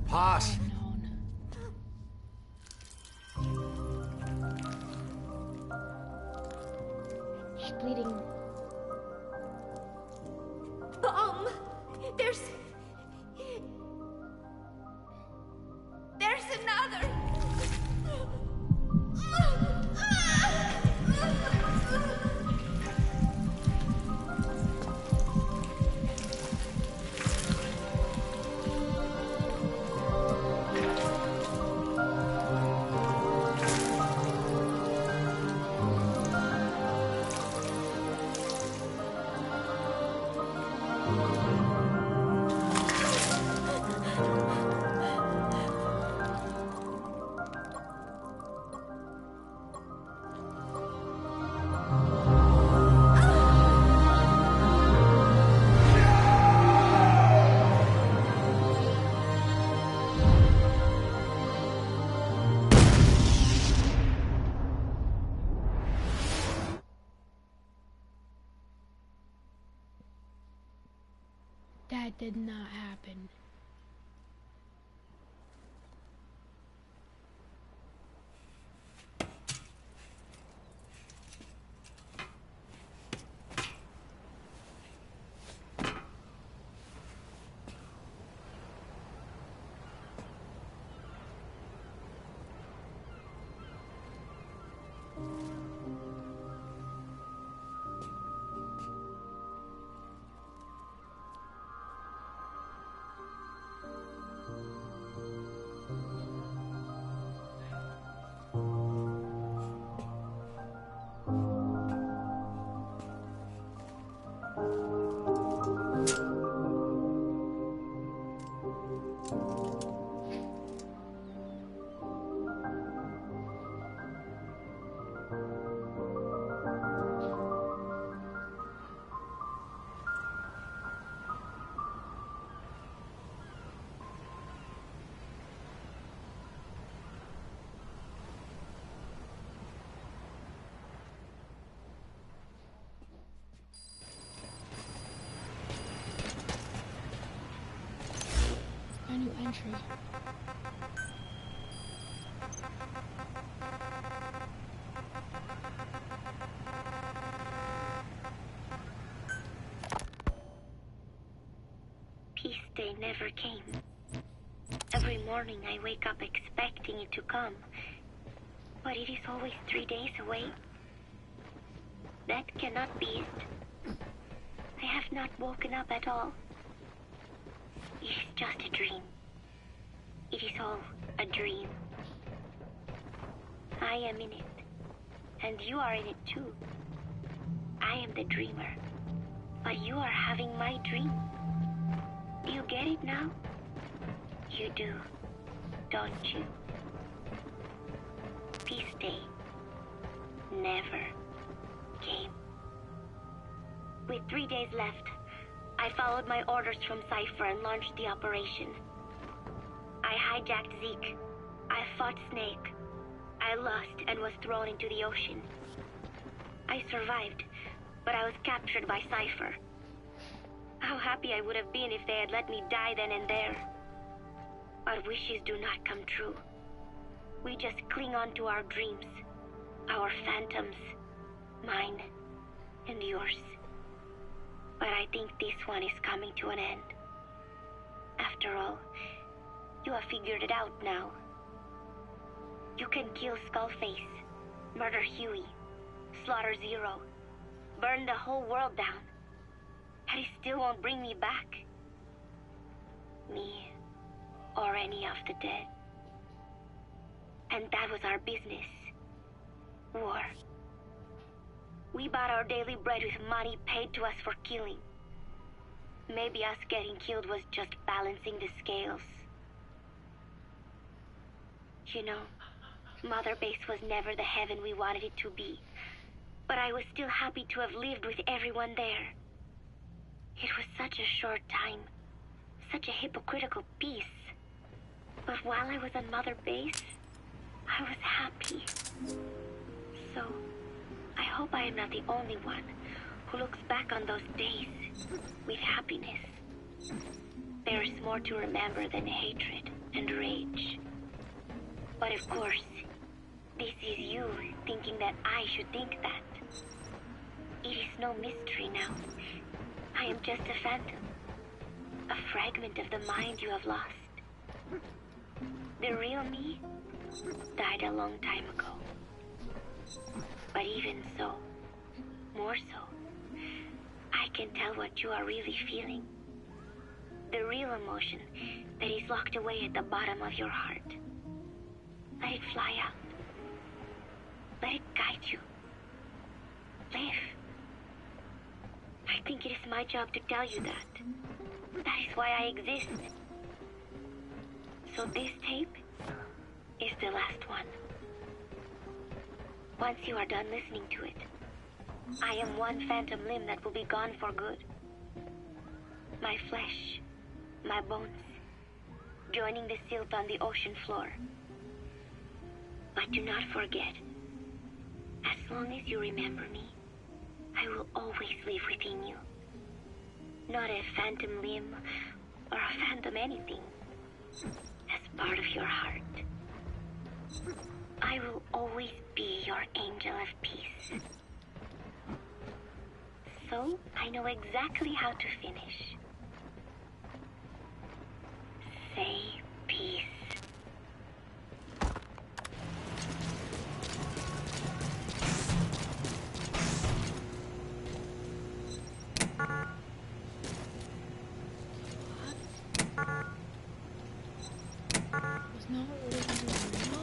Pass. She's bleeding. Bomb! There's another! That did not happen. A new entry. Peace Day never came. Every morning I wake up expecting it to come, but it is always 3 days away. That cannot be it. I have not woken up at all. It is just a dream. It is all a dream. I am in it, and you are in it too. I am the dreamer, but you are having my dream. Do you get it now? You do, don't you? Peace Day never came. With 3 days left, I followed my orders from Cypher and launched the operation. I hijacked Zeke. I fought Snake. I lost and was thrown into the ocean. I survived, but I was captured by Cypher. How happy I would have been if they had let me die then and there. Our wishes do not come true. We just cling on to our dreams, our phantoms, mine and yours. But I think this one is coming to an end. After all, you have figured it out now. You can kill Skullface, murder Huey, slaughter Zero, burn the whole world down, and it still won't bring me back. Me, or any of the dead. And that was our business. War. We bought our daily bread with money paid to us for killing. Maybe us getting killed was just balancing the scales. You know, Mother Base was never the heaven we wanted it to be. But I was still happy to have lived with everyone there. It was such a short time. Such a hypocritical peace. But while I was on Mother Base, I was happy. So, I hope I am not the only one who looks back on those days with happiness. There is more to remember than hatred and rage. But of course, this is you thinking that I should think that. It is no mystery now. I am just a phantom. A fragment of the mind you have lost. The real me died a long time ago. But even so, more so, I can tell what you are really feeling. The real emotion that is locked away at the bottom of your heart. Let it fly out. Let it guide you. Live. I think it is my job to tell you that. That is why I exist. So this tape is the last one. Once you are done listening to it, I am one phantom limb that will be gone for good. My flesh, my bones, joining the silt on the ocean floor. But do not forget, as long as you remember me, I will always live within you. Not a phantom limb or a phantom anything, as part of your heart. I will always be your angel of peace. So, I know exactly how to finish. Say peace. Was not really real.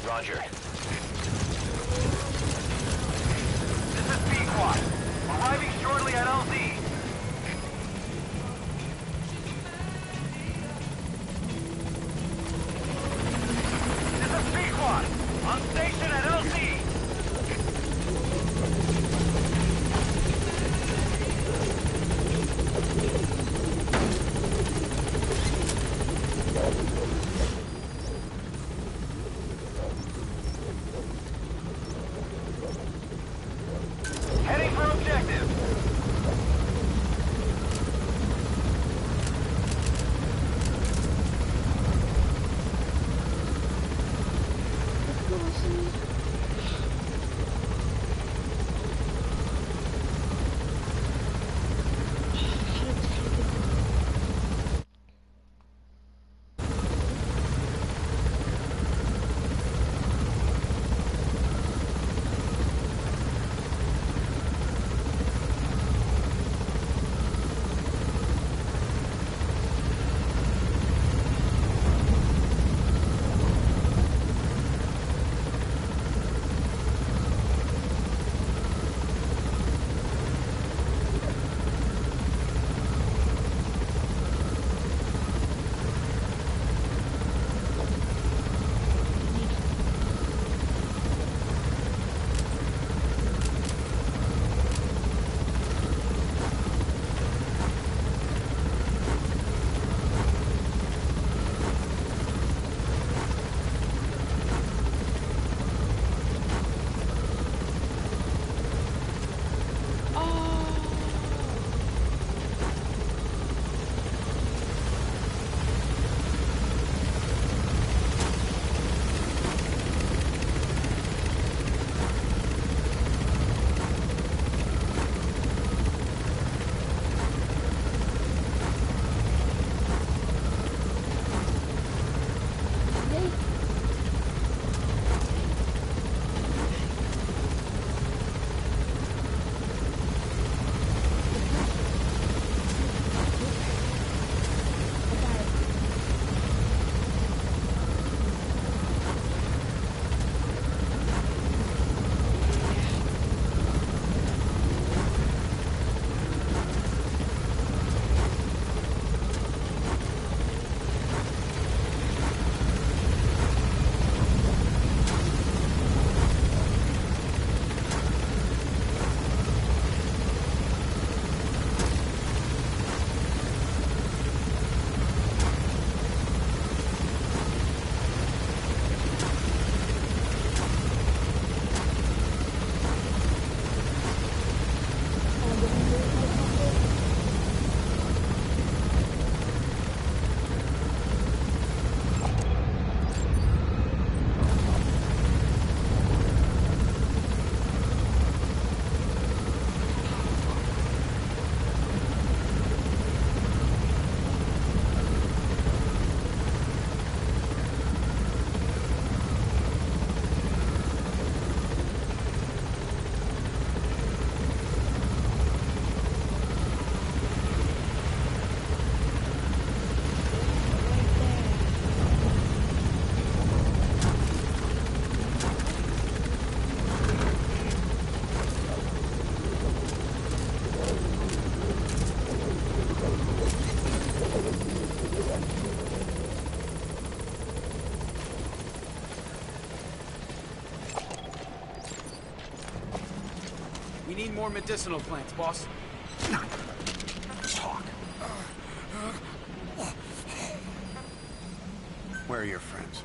Roger. This is Pequod. Arriving shortly at LZ. need more medicinal plants, boss. Talk. Where are your friends?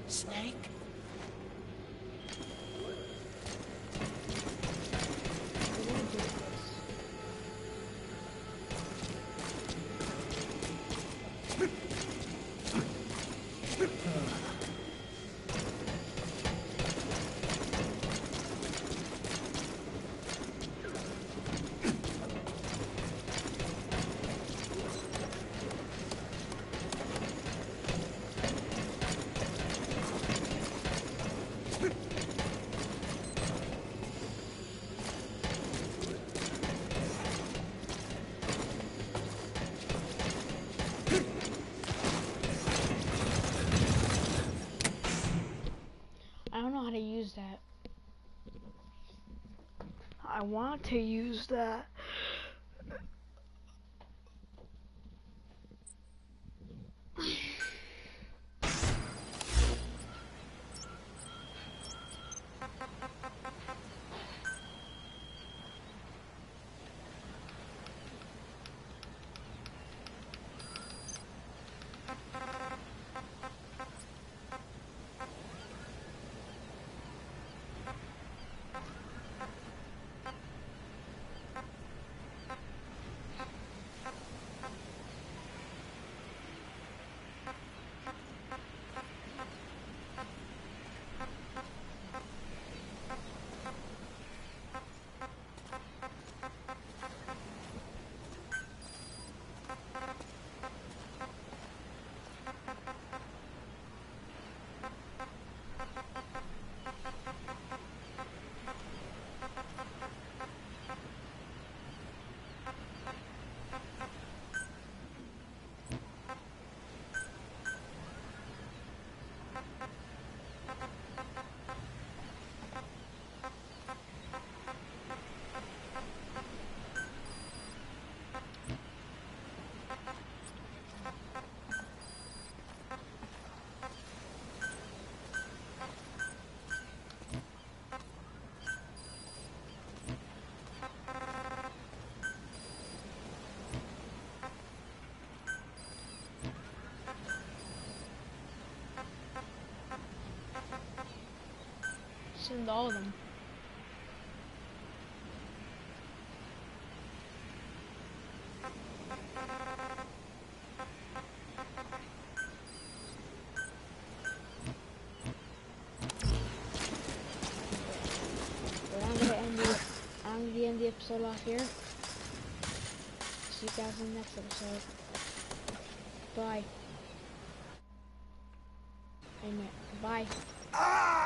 Snake? I don't know how to use that. I want to use that. Send all of them. We're not gonna end the episode off here. See you guys in the next episode. Bye. Bye.